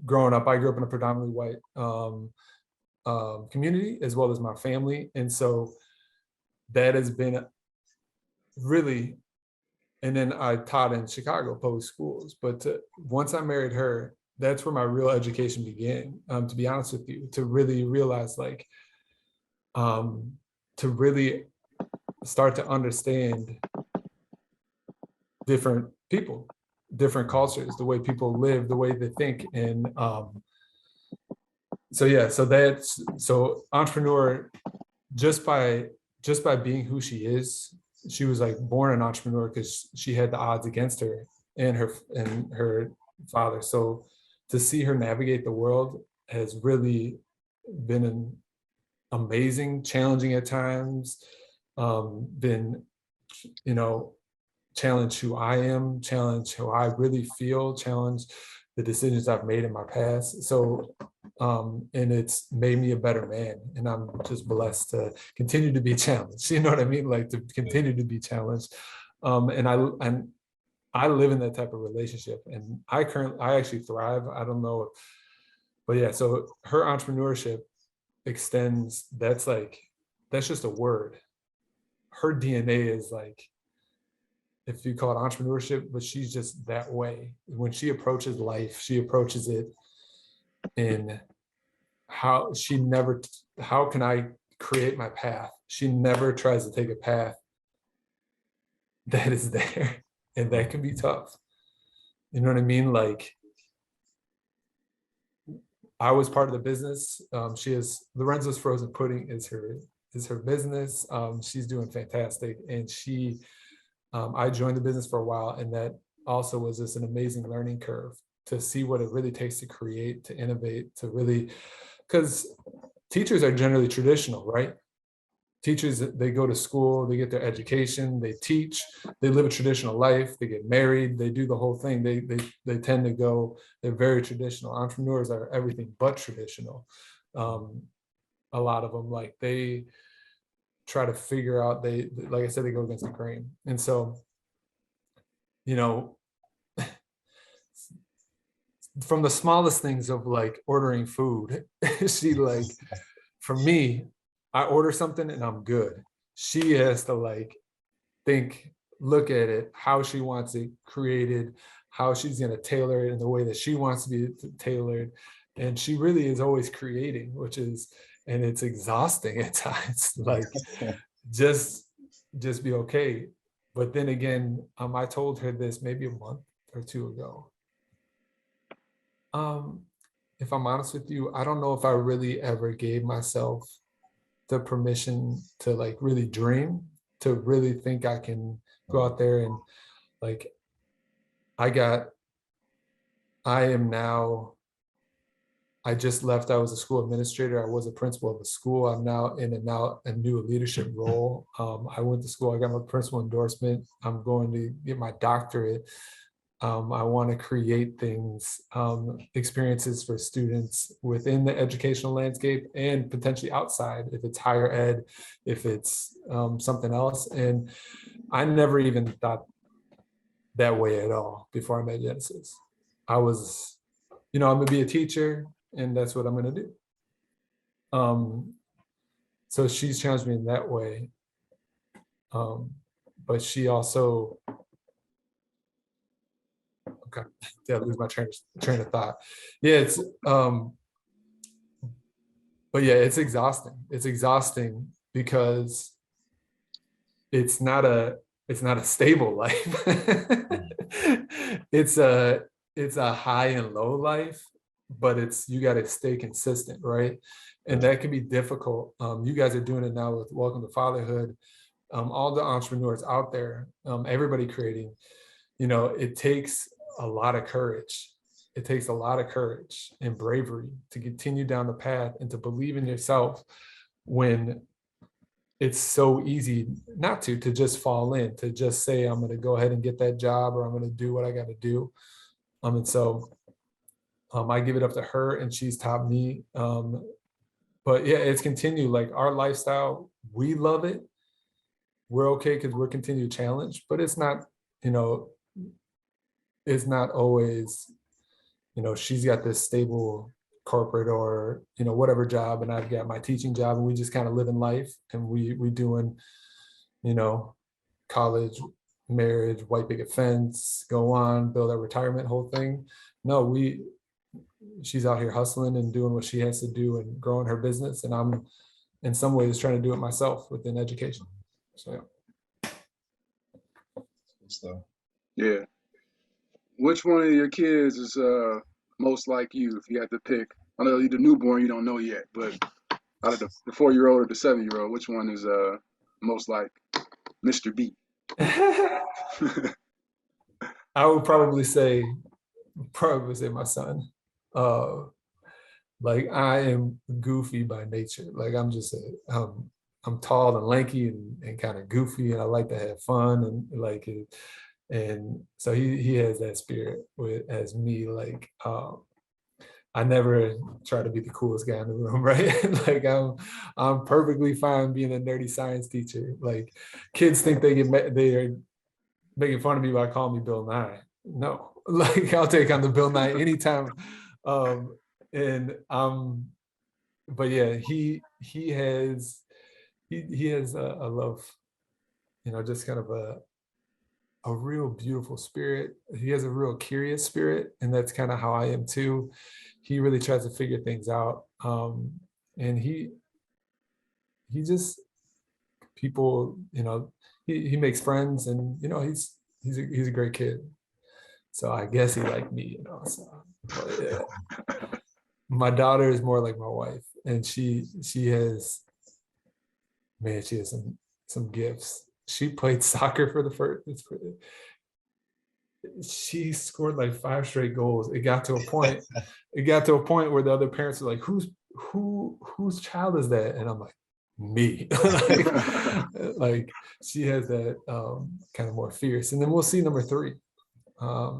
[SPEAKER 3] Growing up, I grew up in a predominantly white community as well as my family. And so that has been really, and then I taught in Chicago public schools. But once I married her, that's where my real education began, to be honest with you, to really realize to really start to understand different people, different cultures, the way people live, the way they think. And so entrepreneur, just by being who she is, she was like born an entrepreneur because she had the odds against her and her father. So to see her navigate the world has really been amazing, challenging at times, been, challenge who I am, challenge who I really feel, challenge the decisions I've made in my past. So, and it's made me a better man. And I'm just blessed to continue to be challenged. You know what I mean? Like to continue to be challenged. And I live in that type of relationship, and I actually thrive. I don't know, but yeah, so her entrepreneurship extends, that's just a word. Her DNA is like, if you call it entrepreneurship, but she's just that way. When she approaches life, she approaches it in how can I create my path? She never tries to take a path that is there, and that can be tough. You know what I mean? Like, I was part of the business. She has Lorenzo's Frozen Pudding is her business. She's doing fantastic, and I joined the business for a while, and that also was just an amazing learning curve to see what it really takes to create, to innovate, to really, because teachers are generally traditional, right? Teachers, they go to school, they get their education, they teach, they live a traditional life, they get married, they do the whole thing. They tend to go, they're very traditional. Entrepreneurs are everything but traditional. A lot of them, like, they try to figure out, like I said, they go against the grain. And so, from the smallest things of like ordering food, she like, for me, I order something and I'm good. She has to like look at it, how she wants it created, how she's going to tailor it in the way that she wants to be tailored. And she really is always creating, and it's exhausting at times. Like, just be okay. But then again, I told her this maybe a month or 2 ago. If I'm honest with you, I don't know if I really ever gave myself the permission to like really dream, to really think I can go out there and like, I just left. I was a school administrator. I was a principal of a school. I'm now in a new leadership role. I went to school. I got my principal endorsement. I'm going to get my doctorate. I want to create things, experiences for students within the educational landscape and potentially outside, if it's higher ed, if it's something else. And I never even thought that way at all before I met Genesis. I was, I'm gonna be a teacher and that's what I'm gonna do. So she's challenged me in that way. But she also, okay, yeah, I lose my train of thought. Yeah, it's but yeah, it's exhausting. It's exhausting because it's not a stable life. It's a high and low life, but you got to stay consistent, right? And that can be difficult. You guys are doing it now with Welcome to Fatherhood. All the entrepreneurs out there, everybody creating, it takes a lot of courage. It takes a lot of courage and bravery to continue down the path and to believe in yourself when it's so easy not to just fall in, to just say, I'm going to go ahead and get that job, or I'm going to do what I got to do. And so I give it up to her, and she's taught me. But yeah, it's continued. Like our lifestyle, we love it. We're okay because we're continued challenged, but it's not, it's not always, she's got this stable corporate or, whatever job, and I've got my teaching job, and we just kind of live in life, and we doing, college, marriage, white picket fence, go on, build our retirement, whole thing. No, she's out here hustling and doing what she has to do and growing her business. And I'm in some ways trying to do it myself within education. So
[SPEAKER 1] yeah. Which one of your kids is most like you, if you had to pick? I know you're the newborn, you don't know yet, but out of the 4-year-old or the 7-year-old, which one is most like Mr. B?
[SPEAKER 3] I would probably say my son. Like I am goofy by nature. Like I'm tall and lanky and kind of goofy, and I like to have fun and like it. And so he has that spirit as me. Like I never try to be the coolest guy in the room, right? Like I'm perfectly fine being a nerdy science teacher. Like kids think they're making fun of me by calling me Bill Nye. No, like I'll take on the Bill Nye anytime. But yeah, he has a love, just kind of a real beautiful spirit. He has a real curious spirit, and that's kind of how I am too. He really tries to figure things out, and he just people, he makes friends, and he's a great kid. So I guess he liked me, So, but yeah. My daughter is more like my wife, and she has some gifts. She played soccer for the first. She scored like 5 straight goals. It got to a point. Where the other parents were like, "Whose child is that?" And I'm like, "Me." like she has that kind of more fierce. And then we'll see number 3.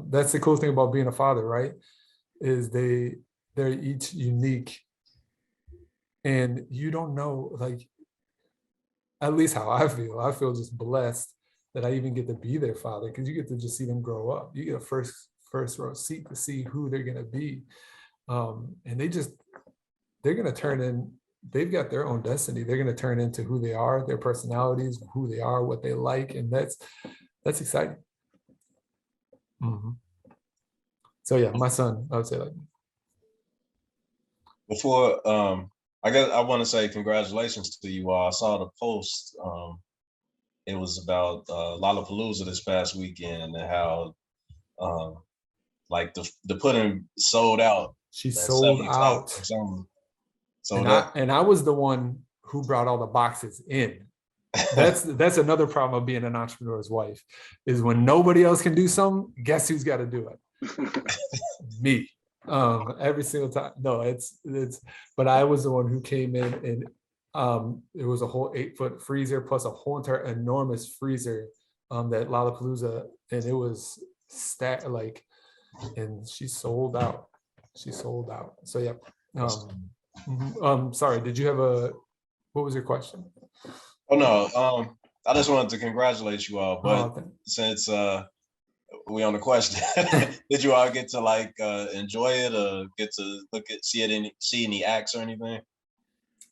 [SPEAKER 3] That's the cool thing about being a father, right? Is they're each unique, and you don't know, like, at least how I feel just blessed that I even get to be their father, because you get to just see them grow up. You get a first row seat to see who they're going to be. And they're going to turn in, they've got their own destiny. They're going to turn into who they are, their personalities, who they are, what they like. And that's exciting. Mm-hmm. So yeah, my son, I would say, like,
[SPEAKER 2] before, I guess I want to say congratulations to you all. I saw the post. It was about Lollapalooza this past weekend, and how like the pudding sold out.
[SPEAKER 3] She sold out. So I was the one who brought all the boxes in. That's another problem of being an entrepreneur's wife, is when nobody else can do something, guess who's got to do it? Me. Every single time. No, it's but I was the one who came in, and it was a whole 8-foot freezer plus a whole entire enormous freezer that Lollapalooza, and it was and she sold out. So yeah. Sorry, did you have what was your question?
[SPEAKER 2] Oh no, I just wanted to congratulate you all, but since we on the question, did you all get to like enjoy it or get to see any acts or anything?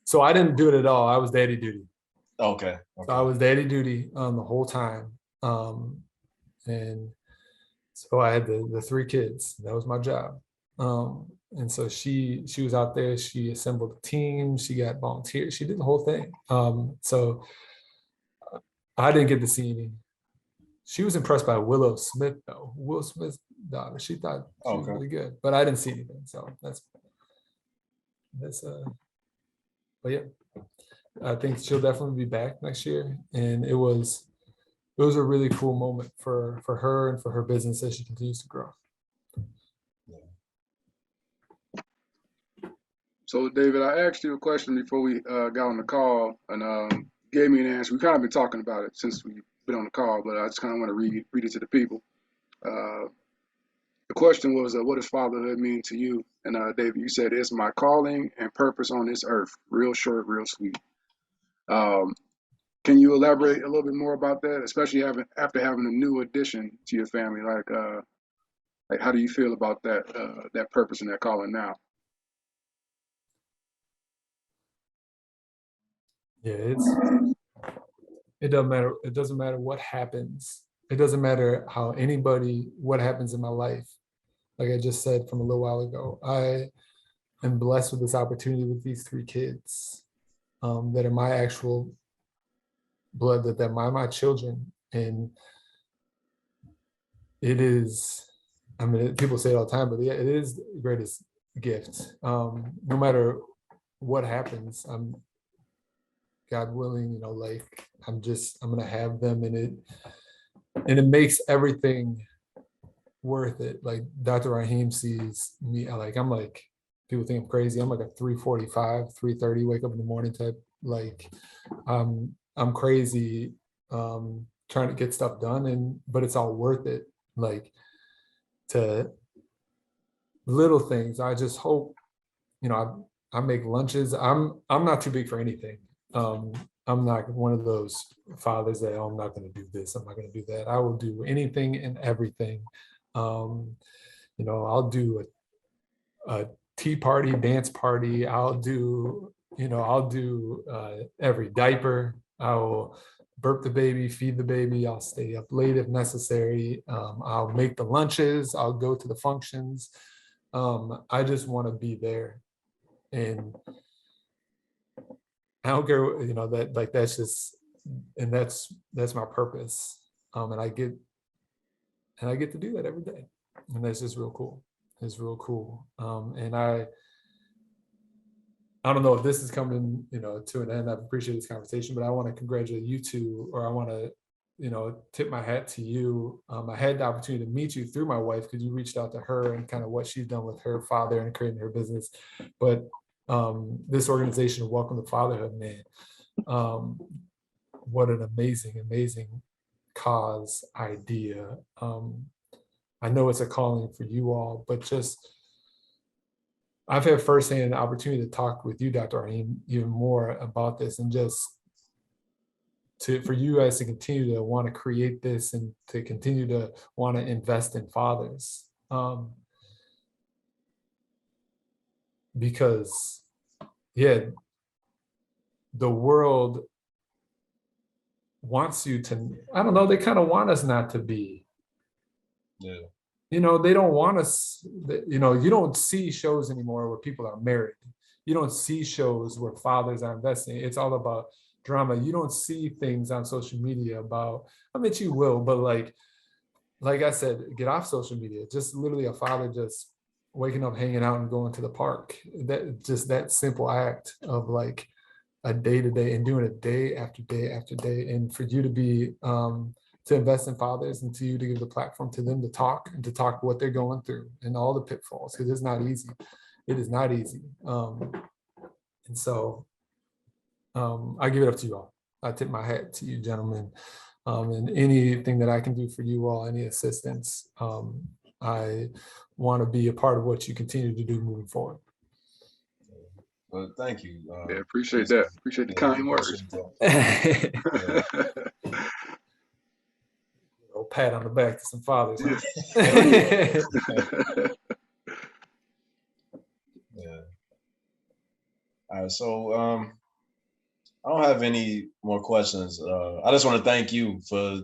[SPEAKER 3] So I didn't do it at all. I was daddy duty.
[SPEAKER 2] Okay.
[SPEAKER 3] So I was daddy duty the whole time. And so I had the 3 kids. That was my job. And so she was out there. She assembled a team. She got volunteers. She did the whole thing. So I didn't get to see any. She was impressed by Willow Smith, though. Will Smith's daughter. She thought she was really good, but I didn't see anything. So that's but yeah, I think she'll definitely be back next year. And it was a really cool moment for her and for her business as she continues to grow.
[SPEAKER 1] So, David, I asked you a question before we got on the call, and gave me an answer. We kind of been talking about it since we've been on the call, but I just kind of want to read it to the people. The question was, what does fatherhood mean to you? And David, you said, it's my calling and purpose on this earth. Real short, real sweet. Can you elaborate a little bit more about that, especially after having a new addition to your family? Like how do you feel about that purpose and that calling now?
[SPEAKER 3] Yeah, it doesn't matter. It doesn't matter what happens. It doesn't matter what happens in my life. Like I just said from a little while ago, I am blessed with this opportunity with these 3 kids that are my actual blood, that they're my children. And it is, I mean, people say it all the time, but yeah, it is the greatest gift. No matter what happens, I'm, God willing, like I'm gonna have them, and it makes everything worth it. Like Dr. Raheem sees me, I'm like, people think I'm crazy. I'm like a 3:45, 3:30, wake up in the morning type. Like I'm crazy trying to get stuff done, but it's all worth it. Like to little things. I just hope, I make lunches. I'm not too big for anything. I'm not one of those fathers that, I'm not going to do this, I'm not going to do that. I will do anything and everything. I'll do a tea party, dance party. I'll do every diaper. I will burp the baby, feed the baby. I'll stay up late if necessary. I'll make the lunches. I'll go to the functions. I just want to be there. And I don't care, that like that's just, and that's my purpose. And I get to do that every day. And that's just real cool. It's real cool. And I don't know if this is coming, to an end. I appreciate this conversation, but I want to congratulate you two, or I want to, tip my hat to you. I had the opportunity to meet you through my wife, because you reached out to her and kind of what she's done with her father and creating her business. But this organization, Welcome to Fatherhood, man, what an amazing cause idea. I know it's a calling for you all, but I've had firsthand opportunity to talk with you, Dr. Raheem, even more about this, and just for you guys to continue to want to create this and to continue to want to invest in fathers. Because, yeah, the world wants you to, I don't know, they kind of want us not to be.
[SPEAKER 2] Yeah.
[SPEAKER 3] They don't want us, you don't see shows anymore where people are married. You don't see shows where fathers are investing. It's all about drama. You don't see things on social media about, I mean, you will, but like I said, get off social media. Just literally a father just waking up, hanging out, and going to the park. That simple act of like a day-to-day, and doing it day after day after day. And for you to be, to invest in fathers, and to you to give the platform to them to talk what they're going through and all the pitfalls, because it's not easy. It is not easy. And so I give it up to you all. I tip my hat to you, gentlemen. And anything that I can do for you all, any assistance, I want to be a part of what you continue to do moving forward.
[SPEAKER 2] Well, thank you.
[SPEAKER 1] Yeah, appreciate that. Appreciate the kind words.
[SPEAKER 3] Little pat on the back to some fathers. Huh?
[SPEAKER 2] Yeah. All right. So I don't have any more questions. I just want to thank you for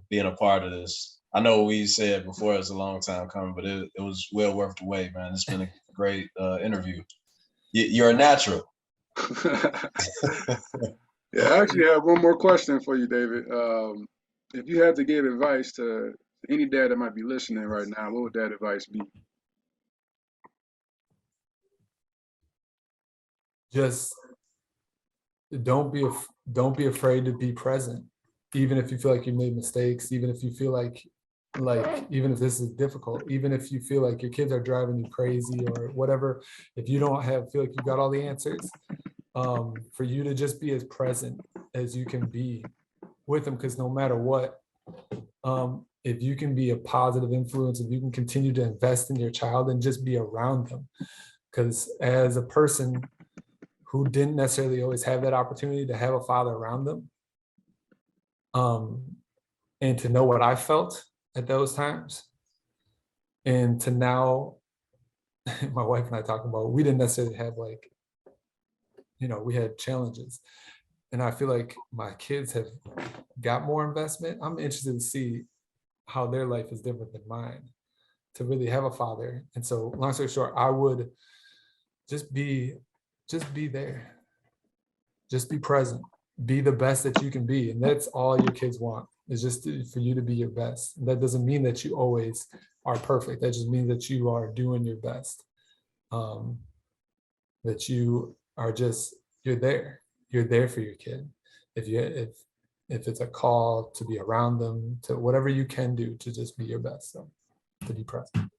[SPEAKER 2] being a part of this. I know we said before it's a long time coming, but it was well worth the wait, man. It's been a great interview. You're a natural.
[SPEAKER 1] Yeah, I actually have one more question for you, David. If you had to give advice to any dad that might be listening right now, what would that advice be?
[SPEAKER 3] Just don't be afraid to be present, even if you feel like you made mistakes, even if you feel like even if this is difficult, even if you feel like your kids are driving you crazy or whatever, if you don't feel like you got all the answers, for you to just be as present as you can be with them, because no matter what, if you can be a positive influence, if you can continue to invest in your child and just be around them, because as a person who didn't necessarily always have that opportunity to have a father around them, and to know what I felt at those times, and to now, my wife and I talking about, we didn't necessarily have we had challenges, and I feel like my kids have got more investment. I'm interested to see how their life is different than mine, to really have a father. And so, long story short, I would just be there, just be present, be the best that you can be, and that's all your kids want, is just for you to be your best. And that doesn't mean that you always are perfect. That just means that you are doing your best. That you are you're there for your kid. If it's a call to be around them, to whatever you can do to just be your best, so to be present.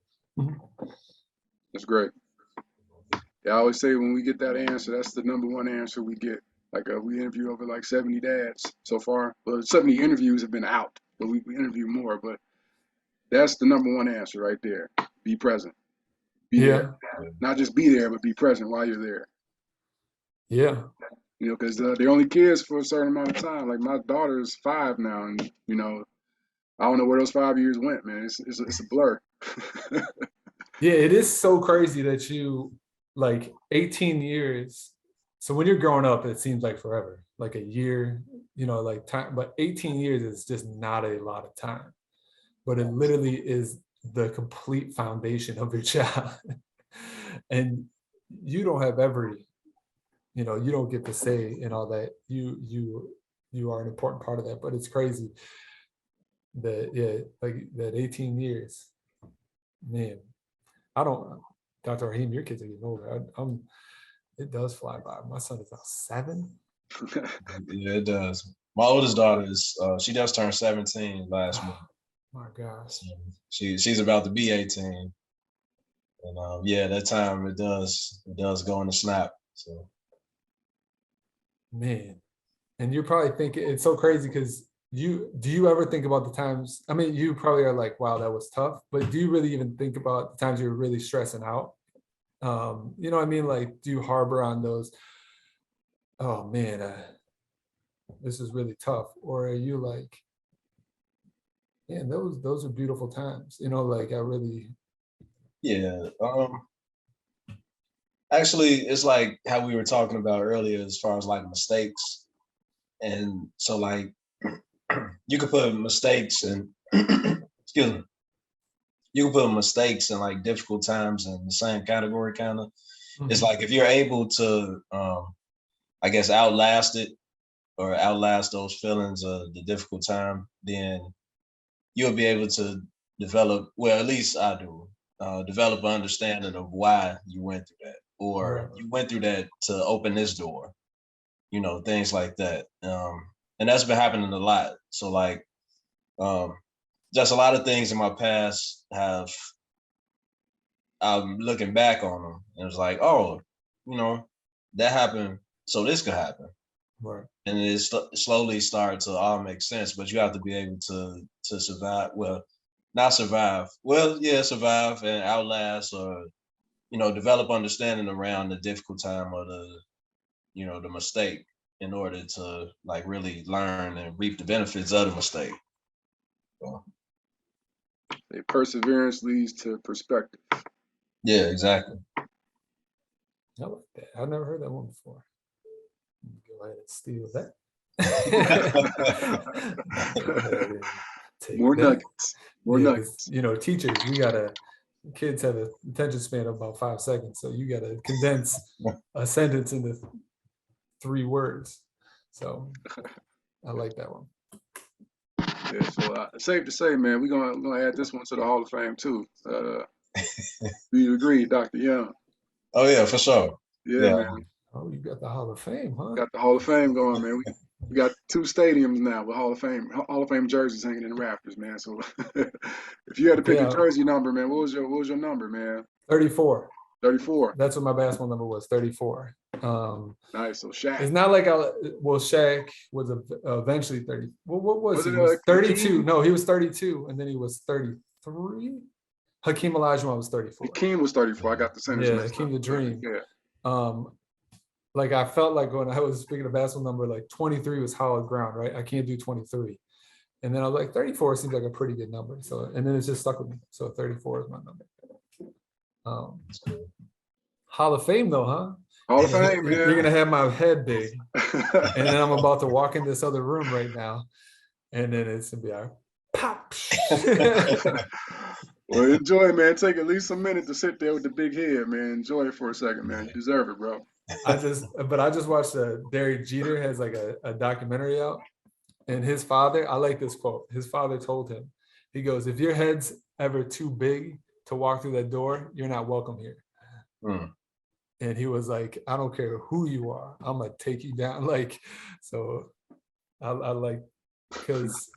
[SPEAKER 1] That's great. Yeah, I always say when we get that answer, that's the number one answer we get. Like we interview over like 70 dads so far. Well, 70 interviews have been out, but we interview more. But that's the number one answer right there. Be present. Be there. Not just be there, but be present while you're there.
[SPEAKER 3] Yeah.
[SPEAKER 1] You know, because they're only kids for a certain amount of time. Like my daughter is 5 now, and I don't know where those 5 years went, man. It's a blur.
[SPEAKER 3] Yeah, it is so crazy that you 18 years. So when you're growing up, it seems like forever, like a year, like time. But 18 years is just not a lot of time. But it literally is the complete foundation of your child. And you don't have you don't get to say and all that. You are an important part of that. But it's crazy that that 18 years, man. Dr. Raheem, your kids are getting older. It does fly by. My son is now 7.
[SPEAKER 2] Yeah, it does. My oldest daughter she just turned 17 last month.
[SPEAKER 3] My gosh.
[SPEAKER 2] So she's about to be 18. And yeah, that time it does go in the snap. So
[SPEAKER 3] man. And you're probably thinking, it's so crazy because do you ever think about the times? I mean, you probably are like, wow, that was tough. But do you really even think about the times you're really stressing out? You know what I mean? Like, do you harbor on those, oh man, this is really tough? Or are you like, man, those are beautiful times, like I really.
[SPEAKER 2] Yeah. Actually, it's like how we were talking about earlier as far as like mistakes. And so like you could put mistakes and excuse me. You can put mistakes and like difficult times in the same category kind of. Mm-hmm. It's like if you're able to I guess outlast it or outlast those feelings of the difficult time, then you'll be able to develop, well, at least I do, develop an understanding of why you went through that, or you went through that to open this door, things like that. And that's been happening a lot. So like, just a lot of things in my past I'm looking back on them and it's like, oh, that happened, so this could happen.
[SPEAKER 3] Right.
[SPEAKER 2] And it slowly starts to all make sense, but you have to be able to survive. Well, not survive. Well, yeah, survive and outlast, or develop understanding around the difficult time or the mistake in order to like really learn and reap the benefits of the mistake. So,
[SPEAKER 1] Perseverance leads to perspective.
[SPEAKER 2] yeah, exactly.
[SPEAKER 3] I like that. I've never heard that one before. Go ahead and steal that. Go ahead and take
[SPEAKER 1] More
[SPEAKER 3] that.
[SPEAKER 1] nuggets. More nuggets.
[SPEAKER 3] Teachers, kids have an attention span of about 5 seconds. So you gotta condense a sentence into 3 words. So I like that one.
[SPEAKER 1] Yeah, so safe to say, man, we're gonna add this one to the Hall of Fame too. Do you agree, Dr. Young?
[SPEAKER 2] Oh yeah, for sure.
[SPEAKER 1] Yeah, man.
[SPEAKER 3] Oh, you got the Hall of Fame, huh?
[SPEAKER 1] Got the Hall of Fame going, man. We got 2 stadiums now with Hall of Fame jerseys hanging in the rafters, man. So if you had to pick a jersey number, man, what was your number, man?
[SPEAKER 3] 34.
[SPEAKER 1] 34.
[SPEAKER 3] That's what my basketball number was, 34.
[SPEAKER 1] Nice. So Shaq.
[SPEAKER 3] It's not like Shaq was eventually 30. Well, what was he? He was 32. Hakeem? No, he was 32, and then he was 33. Hakeem Olajuwon was 34.
[SPEAKER 1] Hakeem was 34. I got the centers.
[SPEAKER 3] Yeah, Hakeem the Dream.
[SPEAKER 1] Yeah.
[SPEAKER 3] Like I felt like when I was speaking of basketball number, like 23 was solid ground, right? I can't do 23. And then I was like, 34 seems like a pretty good number. So, and then it just stuck with me. So 34 is my number. Hall of Fame though, huh?
[SPEAKER 1] Hall of Fame, yeah.
[SPEAKER 3] You're gonna have my head big. And then I'm about to walk in this other room right now. And then it's gonna be our pop.
[SPEAKER 1] Well, enjoy, man. Take at least a minute to sit there with the big head, man. Enjoy it for a second, man. You deserve it, bro.
[SPEAKER 3] I just watched Derek Jeter has like a documentary out, and his father, I like this quote. His father told him, he goes, "If your head's ever too big to walk through that door, you're not welcome here." And he was like, "I don't care who you are, I'm gonna take you down." Like, so I like, because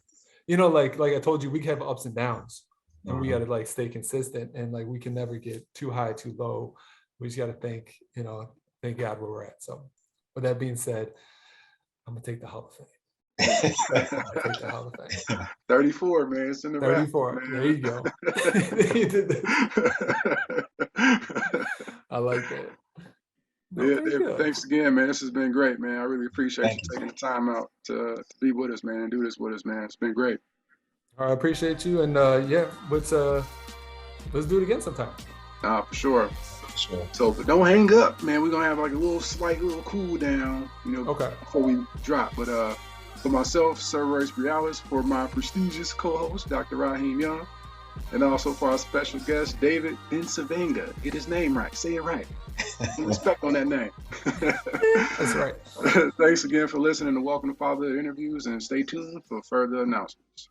[SPEAKER 3] like I told you, we have ups and downs, and we got to like stay consistent, and like we can never get too high, too low. We just got to thank God where we're at. So with that being said, I'm gonna take the Hall of Fame. I'm take the Hall of Fame.
[SPEAKER 1] 34, man. It's in the
[SPEAKER 3] 34.
[SPEAKER 1] Rap,
[SPEAKER 3] there you go. I like that.
[SPEAKER 1] Yeah, thanks again, man. This has been great, man. I really appreciate you taking the time out to be with us, man, and do this with us, man. It's been great.
[SPEAKER 3] I appreciate you, and let's do it again sometime.
[SPEAKER 1] For sure. So, but don't hang up, man. We're gonna have like a little cool down,
[SPEAKER 3] okay,
[SPEAKER 1] before we drop. But for myself, Sir Royce Briales, for my prestigious co-host, Dr. Raheem Young, and also for our special guest, David Bencivenga. Get his name right. Say it right. Respect on that name.
[SPEAKER 3] That's right.
[SPEAKER 1] Thanks again for listening to Welcome to Fatherhood Interviews, and stay tuned for further announcements.